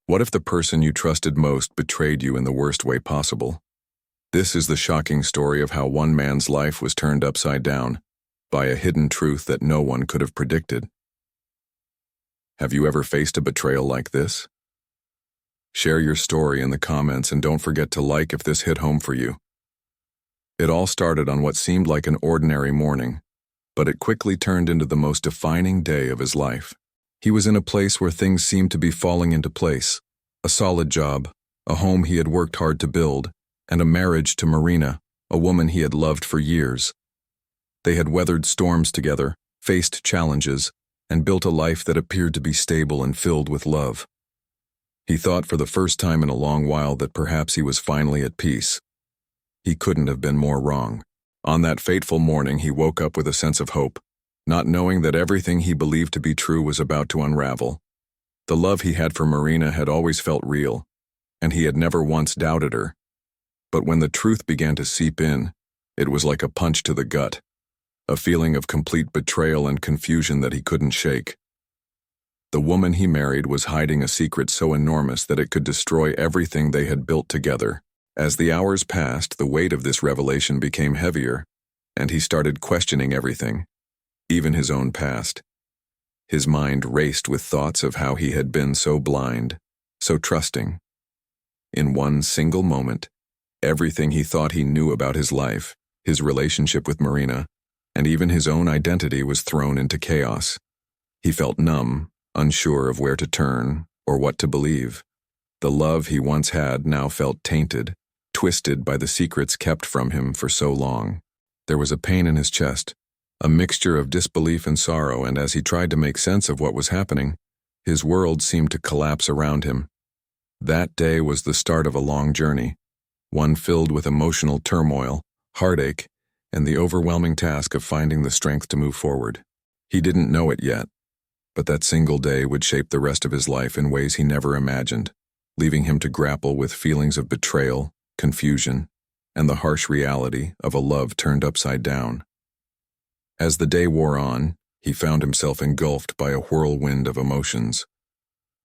What if the person you trusted most betrayed you in the worst way possible? This is the shocking story of how one man's life was turned upside down by a hidden truth that no one could have predicted. Have you ever faced a betrayal like this? Share your story in the comments and don't forget to like if this hit home for you. It all started on what seemed like an ordinary morning, but it quickly turned into the most defining day of his life. He was in a place where things seemed to be falling into place: a solid job, a home he had worked hard to build, and a marriage to Marina, a woman he had loved for years. They had weathered storms together, faced challenges, and built a life that appeared to be stable and filled with love. He thought for the first time in a long while that perhaps he was finally at peace. He couldn't have been more wrong. On that fateful morning, he woke up with a sense of hope, not knowing that everything he believed to be true was about to unravel. The love he had for Marina had always felt real, and he had never once doubted her. But when the truth began to seep in, it was like a punch to the gut, a feeling of complete betrayal and confusion that he couldn't shake. The woman he married was hiding a secret so enormous that it could destroy everything they had built together. As the hours passed, the weight of this revelation became heavier, and he started questioning everything, even his own past. His mind raced with thoughts of how he had been so blind, so trusting. In one single moment, everything he thought he knew about his life, his relationship with Marina, and even his own identity was thrown into chaos. He felt numb, unsure of where to turn or what to believe. The love he once had now felt tainted, twisted by the secrets kept from him for so long. There was a pain in his chest, a mixture of disbelief and sorrow, and as he tried to make sense of what was happening, his world seemed to collapse around him. That day was the start of a long journey, one filled with emotional turmoil, heartache, and the overwhelming task of finding the strength to move forward. He didn't know it yet, but that single day would shape the rest of his life in ways he never imagined, leaving him to grapple with feelings of betrayal, confusion, and the harsh reality of a love turned upside down. As the day wore on, he found himself engulfed by a whirlwind of emotions.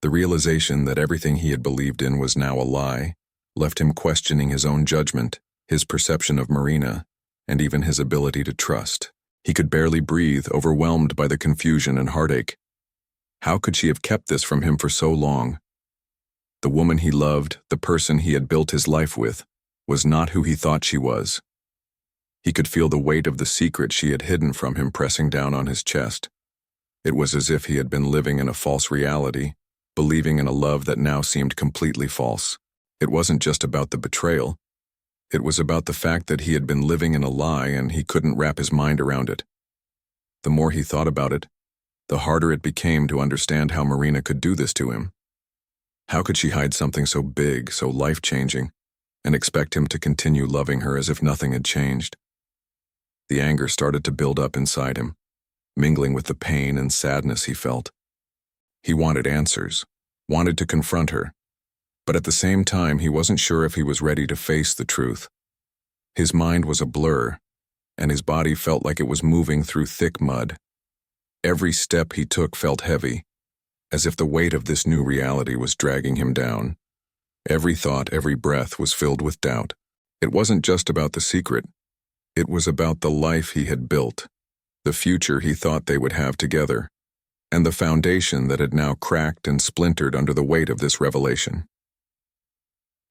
The realization that everything he had believed in was now a lie left him questioning his own judgment, his perception of Marina, and even his ability to trust. He could barely breathe, overwhelmed by the confusion and heartache. How could she have kept this from him for so long? The woman he loved, the person he had built his life with, was not who he thought she was. He could feel the weight of the secret she had hidden from him pressing down on his chest. It was as if he had been living in a false reality, believing in a love that now seemed completely false. It wasn't just about the betrayal. It was about the fact that he had been living in a lie and he couldn't wrap his mind around it. The more he thought about it, the harder it became to understand how Marina could do this to him. How could she hide something so big, so life-changing, and expect him to continue loving her as if nothing had changed? The anger started to build up inside him, mingling with the pain and sadness he felt. He wanted answers, wanted to confront her, but at the same time he wasn't sure if he was ready to face the truth. His mind was a blur, and his body felt like it was moving through thick mud. Every step he took felt heavy, as if the weight of this new reality was dragging him down. Every thought, every breath was filled with doubt. It wasn't just about the secret. It was about the life he had built, the future he thought they would have together, and the foundation that had now cracked and splintered under the weight of this revelation.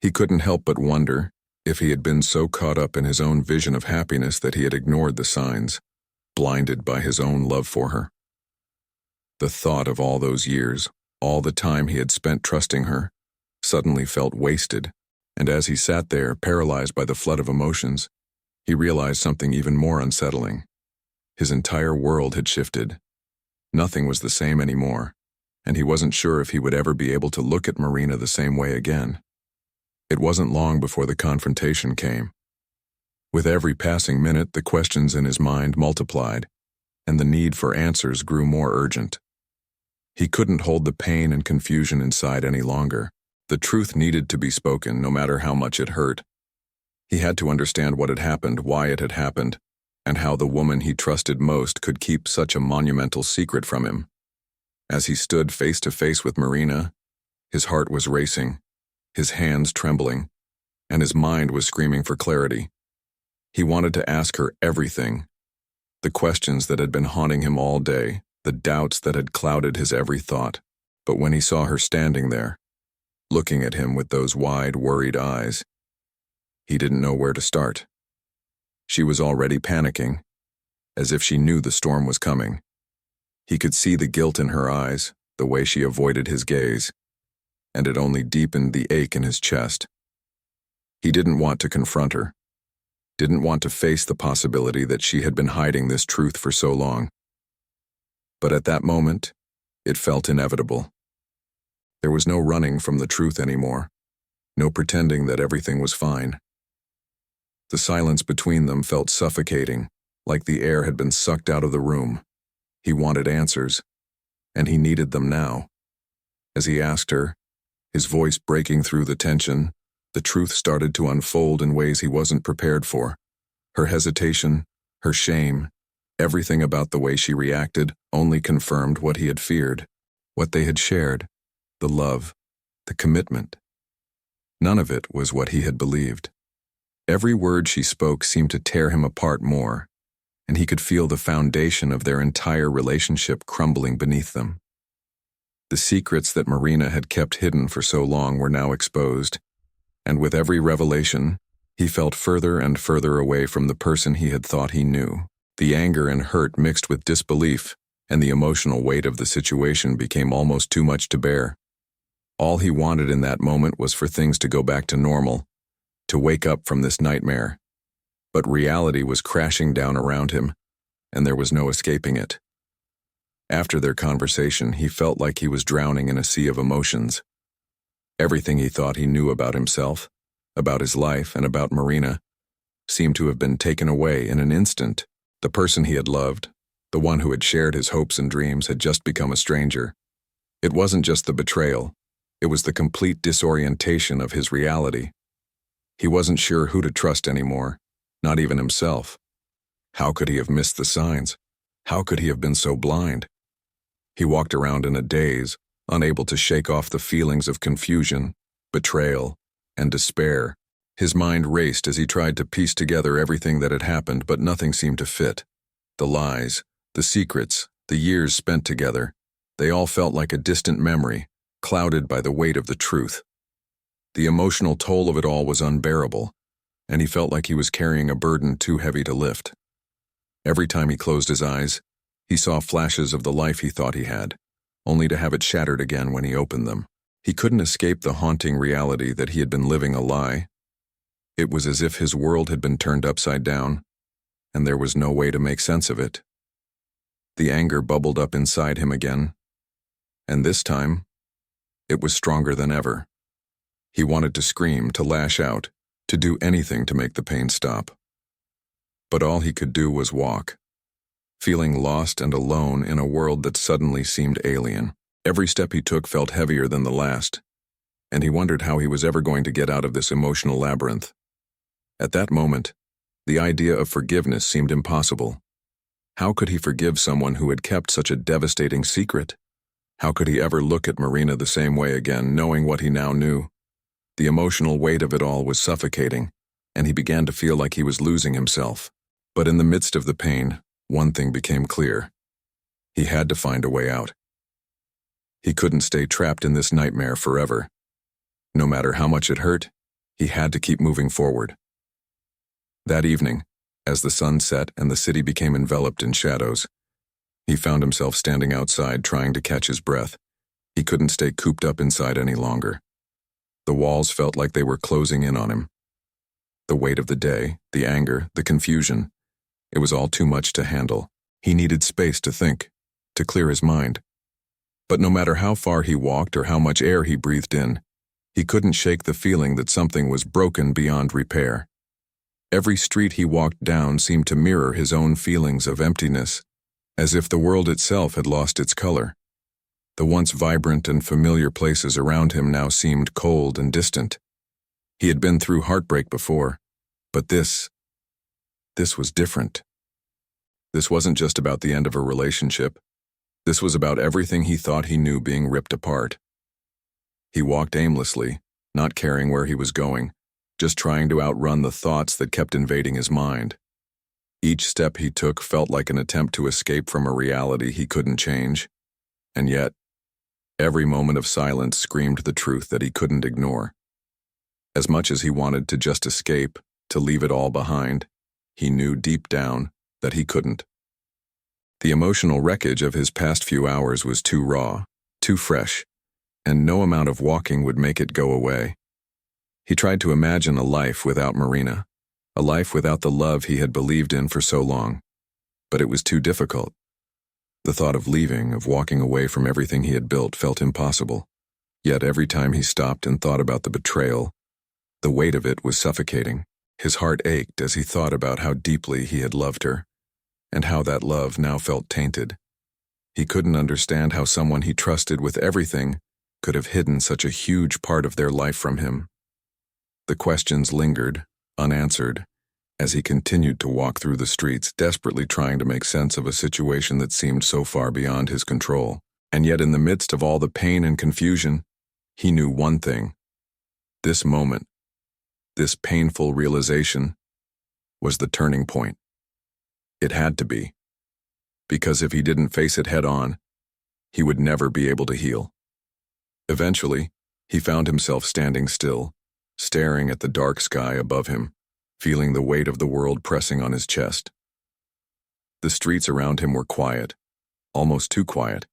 He couldn't help but wonder if he had been so caught up in his own vision of happiness that he had ignored the signs, blinded by his own love for her. The thought of all those years, all the time he had spent trusting her, suddenly felt wasted, and as he sat there, paralyzed by the flood of emotions, he realized something even more unsettling. His entire world had shifted. Nothing was the same anymore, and he wasn't sure if he would ever be able to look at Marina the same way again. It wasn't long before the confrontation came. With every passing minute, the questions in his mind multiplied, and the need for answers grew more urgent. He couldn't hold the pain and confusion inside any longer. The truth needed to be spoken, no matter how much it hurt. He had to understand what had happened, why it had happened, and how the woman he trusted most could keep such a monumental secret from him. As he stood face to face with Marina, His heart was racing, his hands trembling, and his mind was screaming for clarity. He wanted to ask her everything, the questions that had been haunting him all day, the doubts that had clouded his every thought. But when he saw her standing there, looking at him with those wide, worried eyes, he didn't know where to start. She was already panicking, as if she knew the storm was coming. He could see the guilt in her eyes, the way she avoided his gaze, and it only deepened the ache in his chest. He didn't want to confront her, didn't want to face the possibility that she had been hiding this truth for so long. But at that moment, it felt inevitable. There was no running from the truth anymore, no pretending that everything was fine. The silence between them felt suffocating, like the air had been sucked out of the room. He wanted answers, and he needed them now. As he asked her, his voice breaking through the tension, the truth started to unfold in ways he wasn't prepared for. Her hesitation, her shame, everything about the way she reacted only confirmed what he had feared, what they had shared, the love, the commitment. None of it was what he had believed. Every word she spoke seemed to tear him apart more, and he could feel the foundation of their entire relationship crumbling beneath them. The secrets that Marina had kept hidden for so long were now exposed, and with every revelation, he felt further and further away from the person he had thought he knew. The anger and hurt mixed with disbelief, and the emotional weight of the situation became almost too much to bear. All he wanted in that moment was for things to go back to normal, to wake up from this nightmare. But reality was crashing down around him, and there was no escaping it. After their conversation, he felt like he was drowning in a sea of emotions. Everything he thought he knew about himself, about his life, and about Marina seemed to have been taken away in an instant. The person he had loved, the one who had shared his hopes and dreams, had just become a stranger. It wasn't just the betrayal, it was the complete disorientation of his reality. He wasn't sure who to trust anymore, not even himself. How could he have missed the signs? How could he have been so blind? He walked around in a daze, unable to shake off the feelings of confusion, betrayal, and despair. His mind raced as he tried to piece together everything that had happened, but nothing seemed to fit. The lies, the secrets, the years spent together, they all felt like a distant memory, clouded by the weight of the truth. The emotional toll of it all was unbearable, and he felt like he was carrying a burden too heavy to lift. Every time he closed his eyes, he saw flashes of the life he thought he had, only to have it shattered again when he opened them. He couldn't escape the haunting reality that he had been living a lie. It was as if his world had been turned upside down, and there was no way to make sense of it. The anger bubbled up inside him again, and this time, it was stronger than ever. He wanted to scream, to lash out, to do anything to make the pain stop. But all he could do was walk, feeling lost and alone in a world that suddenly seemed alien. Every step he took felt heavier than the last, and he wondered how he was ever going to get out of this emotional labyrinth. At that moment, the idea of forgiveness seemed impossible. How could he forgive someone who had kept such a devastating secret? How could he ever look at Marina the same way again, knowing what he now knew? The emotional weight of it all was suffocating, and he began to feel like he was losing himself. But in the midst of the pain, one thing became clear. He had to find a way out. He couldn't stay trapped in this nightmare forever. No matter how much it hurt, he had to keep moving forward. That evening, as the sun set and the city became enveloped in shadows, he found himself standing outside trying to catch his breath. He couldn't stay cooped up inside any longer. The walls felt like they were closing in on him. The weight of the day, the anger, the confusion, it was all too much to handle. He needed space to think, to clear his mind. But no matter how far he walked or how much air he breathed in, he couldn't shake the feeling that something was broken beyond repair. Every street he walked down seemed to mirror his own feelings of emptiness, as if the world itself had lost its color. The once vibrant and familiar places around him now seemed cold and distant. He had been through heartbreak before, but this was different. This wasn't just about the end of a relationship. This was about everything he thought he knew being ripped apart. He walked aimlessly, not caring where he was going, just trying to outrun the thoughts that kept invading his mind. Each step he took felt like an attempt to escape from a reality he couldn't change, and yet, every moment of silence screamed the truth that he couldn't ignore. As much as he wanted to just escape, to leave it all behind, he knew deep down that he couldn't. The emotional wreckage of his past few hours was too raw, too fresh, and no amount of walking would make it go away. He tried to imagine a life without Marina, a life without the love he had believed in for so long, but it was too difficult. The thought of leaving, of walking away from everything he had built, felt impossible. Yet every time he stopped and thought about the betrayal, the weight of it was suffocating. His heart ached as he thought about how deeply he had loved her, and how that love now felt tainted. He couldn't understand how someone he trusted with everything could have hidden such a huge part of their life from him. The questions lingered, unanswered, as he continued to walk through the streets, desperately trying to make sense of a situation that seemed so far beyond his control. And yet in the midst of all the pain and confusion, he knew one thing. This moment, this painful realization, was the turning point. It had to be. Because if he didn't face it head on, he would never be able to heal. Eventually, he found himself standing still, staring at the dark sky above him, feeling the weight of the world pressing on his chest. The streets around him were quiet, almost too quiet,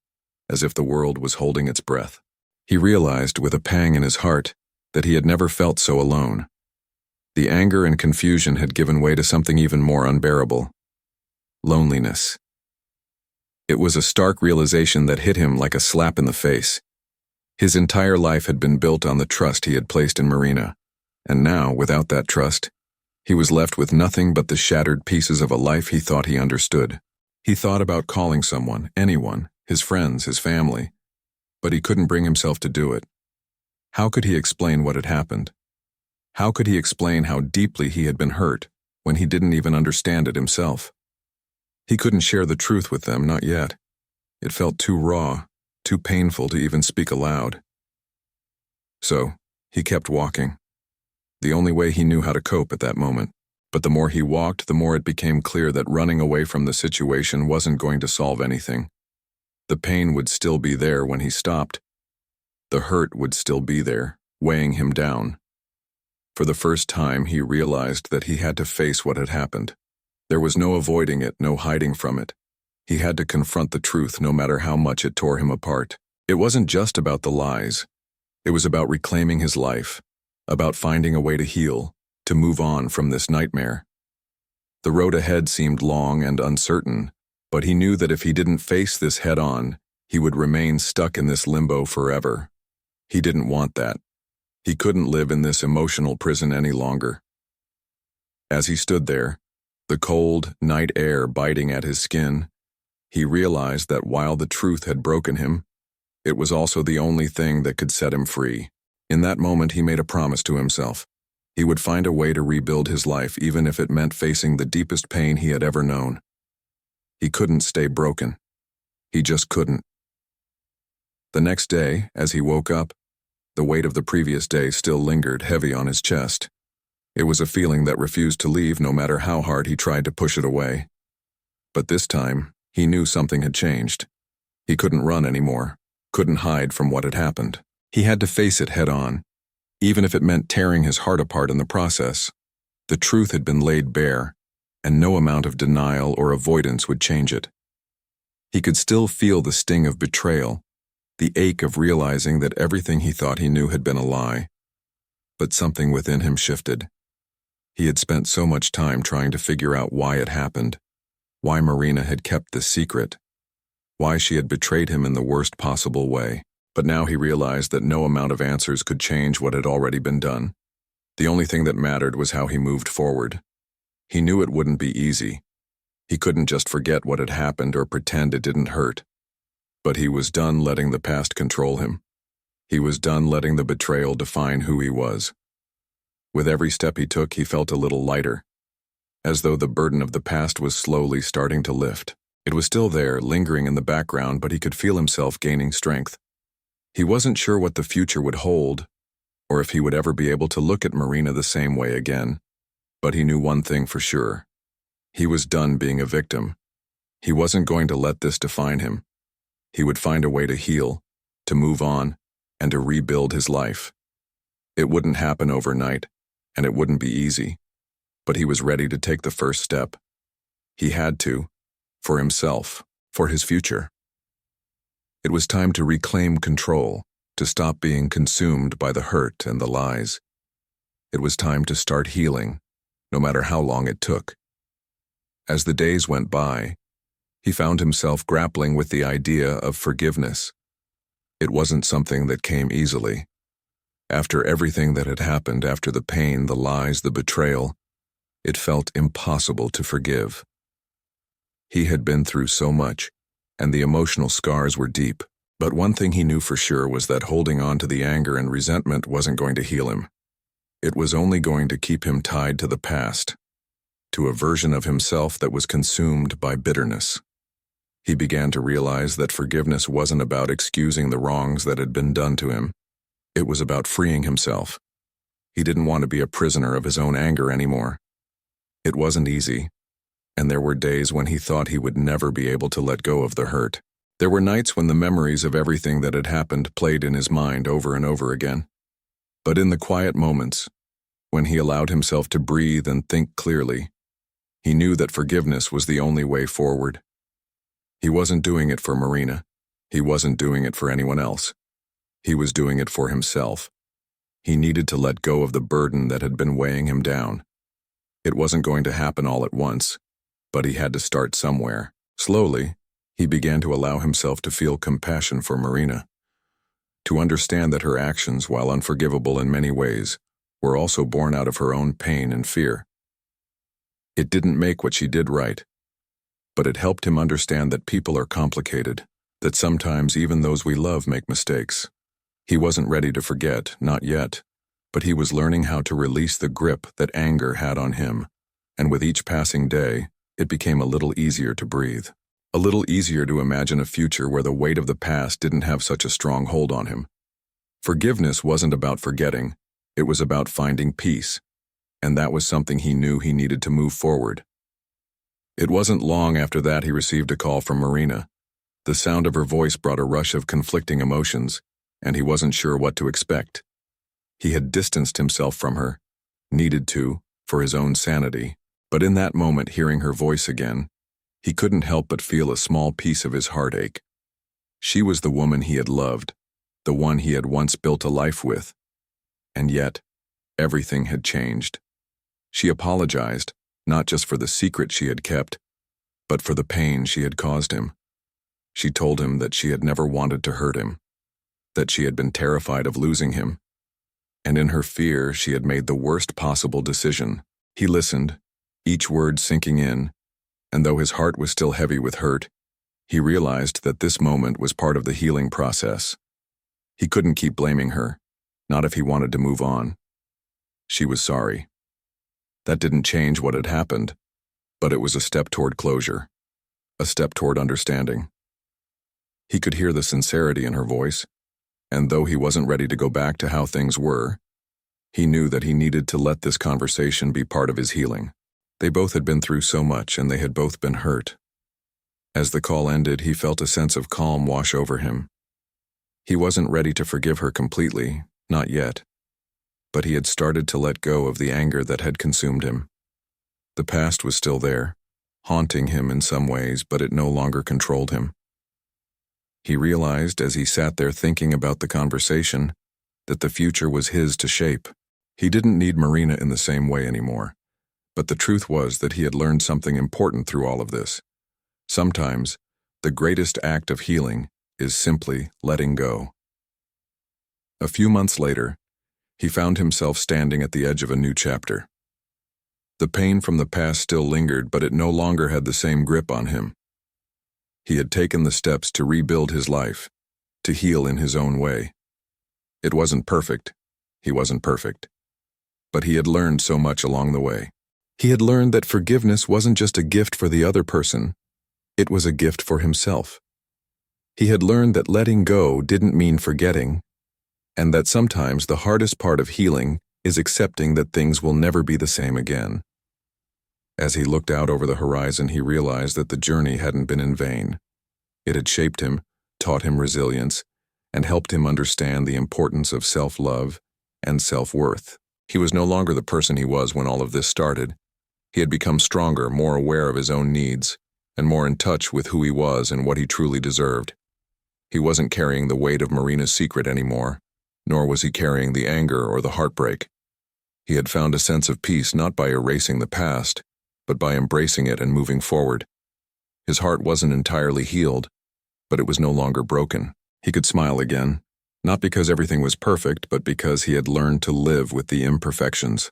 as if the world was holding its breath. He realized with a pang in his heart that he had never felt so alone. The anger and confusion had given way to something even more unbearable: loneliness. It was a stark realization that hit him like a slap in the face. His entire life had been built on the trust he had placed in Marina, and now, without that trust, he was left with nothing but the shattered pieces of a life he thought he understood. He thought about calling someone, anyone, his friends, his family, but he couldn't bring himself to do it. How could he explain what had happened? How could he explain how deeply he had been hurt when he didn't even understand it himself? He couldn't share the truth with them, not yet. It felt too raw, too painful to even speak aloud. So, he kept walking. The only way he knew how to cope at that moment. But the more he walked, the more it became clear that running away from the situation wasn't going to solve anything. The pain would still be there when he stopped. The hurt would still be there, weighing him down. For the first time, he realized that he had to face what had happened. There was no avoiding it, no hiding from it. He had to confront the truth no matter how much it tore him apart. It wasn't just about the lies. It was about reclaiming his life, about finding a way to heal, to move on from this nightmare. The road ahead seemed long and uncertain, but he knew that if he didn't face this head-on, he would remain stuck in this limbo forever. He didn't want that. He couldn't live in this emotional prison any longer. As he stood there, the cold night air biting at his skin, he realized that while the truth had broken him, it was also the only thing that could set him free. In that moment, he made a promise to himself. He would find a way to rebuild his life, even if it meant facing the deepest pain he had ever known. He couldn't stay broken. He just couldn't. The next day, as he woke up, the weight of the previous day still lingered heavy on his chest. It was a feeling that refused to leave no matter how hard he tried to push it away. But this time, he knew something had changed. He couldn't run anymore, couldn't hide from what had happened. He had to face it head on, even if it meant tearing his heart apart in the process. The truth had been laid bare, and no amount of denial or avoidance would change it. He could still feel the sting of betrayal, the ache of realizing that everything he thought he knew had been a lie. But something within him shifted. He had spent so much time trying to figure out why it happened, why Marina had kept this secret, why she had betrayed him in the worst possible way. But now he realized that no amount of answers could change what had already been done. The only thing that mattered was how he moved forward. He knew it wouldn't be easy. He couldn't just forget what had happened or pretend it didn't hurt. But he was done letting the past control him. He was done letting the betrayal define who he was. With every step he took, he felt a little lighter, as though the burden of the past was slowly starting to lift. It was still there, lingering in the background, but he could feel himself gaining strength. He wasn't sure what the future would hold, or if he would ever be able to look at Marina the same way again. But he knew one thing for sure. He was done being a victim. He wasn't going to let this define him. He would find a way to heal, to move on, and to rebuild his life. It wouldn't happen overnight, and it wouldn't be easy. But he was ready to take the first step. He had to, for himself, for his future. It was time to reclaim control, to stop being consumed by the hurt and the lies. It was time to start healing, no matter how long it took. As the days went by, he found himself grappling with the idea of forgiveness. It wasn't something that came easily. After everything that had happened, after the pain, the lies, the betrayal, it felt impossible to forgive. He had been through so much, and the emotional scars were deep. But one thing he knew for sure was that holding on to the anger and resentment wasn't going to heal him. It was only going to keep him tied to the past, to a version of himself that was consumed by bitterness. He began to realize that forgiveness wasn't about excusing the wrongs that had been done to him. It was about freeing himself. He didn't want to be a prisoner of his own anger anymore. It wasn't easy, and there were days when he thought he would never be able to let go of the hurt. There were nights when the memories of everything that had happened played in his mind over and over again. But in the quiet moments, when he allowed himself to breathe and think clearly, he knew that forgiveness was the only way forward. He wasn't doing it for Marina. He wasn't doing it for anyone else. He was doing it for himself. He needed to let go of the burden that had been weighing him down. It wasn't going to happen all at once, but he had to start somewhere. Slowly, he began to allow himself to feel compassion for Marina, to understand that her actions, while unforgivable in many ways, were also born out of her own pain and fear. It didn't make what she did right, but it helped him understand that people are complicated, that sometimes even those we love make mistakes. He wasn't ready to forget, not yet, but he was learning how to release the grip that anger had on him, and with each passing day, it became a little easier to breathe. A little easier to imagine a future where the weight of the past didn't have such a strong hold on him. Forgiveness wasn't about forgetting, it was about finding peace, and that was something he knew he needed to move forward. It wasn't long after that he received a call from Marina. The sound of her voice brought a rush of conflicting emotions, and he wasn't sure what to expect. He had distanced himself from her, needed to, for his own sanity, but in that moment, hearing her voice again, he couldn't help but feel a small piece of his heart ache. She was the woman he had loved, the one he had once built a life with. And yet, everything had changed. She apologized, not just for the secret she had kept, but for the pain she had caused him. She told him that she had never wanted to hurt him, that she had been terrified of losing him, and in her fear she had made the worst possible decision. He listened, each word sinking in, and though his heart was still heavy with hurt, he realized that this moment was part of the healing process. He couldn't keep blaming her, not if he wanted to move on. She was sorry. That didn't change what had happened, but it was a step toward closure, a step toward understanding. He could hear the sincerity in her voice, and though he wasn't ready to go back to how things were, he knew that he needed to let this conversation be part of his healing. They both had been through so much, and they had both been hurt. As the call ended, he felt a sense of calm wash over him. He wasn't ready to forgive her completely, not yet, but he had started to let go of the anger that had consumed him. The past was still there, haunting him in some ways, but it no longer controlled him. He realized as he sat there thinking about the conversation that the future was his to shape. He didn't need Marina in the same way anymore. But the truth was that he had learned something important through all of this. Sometimes, the greatest act of healing is simply letting go. A few months later, he found himself standing at the edge of a new chapter. The pain from the past still lingered, but it no longer had the same grip on him. He had taken the steps to rebuild his life, to heal in his own way. It wasn't perfect. He wasn't perfect. But he had learned so much along the way. He had learned that forgiveness wasn't just a gift for the other person, it was a gift for himself. He had learned that letting go didn't mean forgetting, and that sometimes the hardest part of healing is accepting that things will never be the same again. As he looked out over the horizon, he realized that the journey hadn't been in vain. It had shaped him, taught him resilience, and helped him understand the importance of self-love and self-worth. He was no longer the person he was when all of this started. He had become stronger, more aware of his own needs, and more in touch with who he was and what he truly deserved. He wasn't carrying the weight of Marina's secret anymore, nor was he carrying the anger or the heartbreak. He had found a sense of peace not by erasing the past, but by embracing it and moving forward. His heart wasn't entirely healed, but it was no longer broken. He could smile again, not because everything was perfect, but because he had learned to live with the imperfections.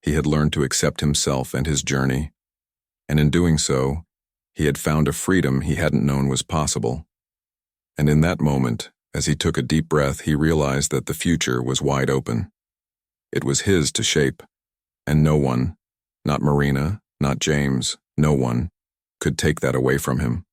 He had learned to accept himself and his journey, and in doing so, he had found a freedom he hadn't known was possible. And in that moment, as he took a deep breath, he realized that the future was wide open. It was his to shape, and no one, not Marina, not James, no one, could take that away from him.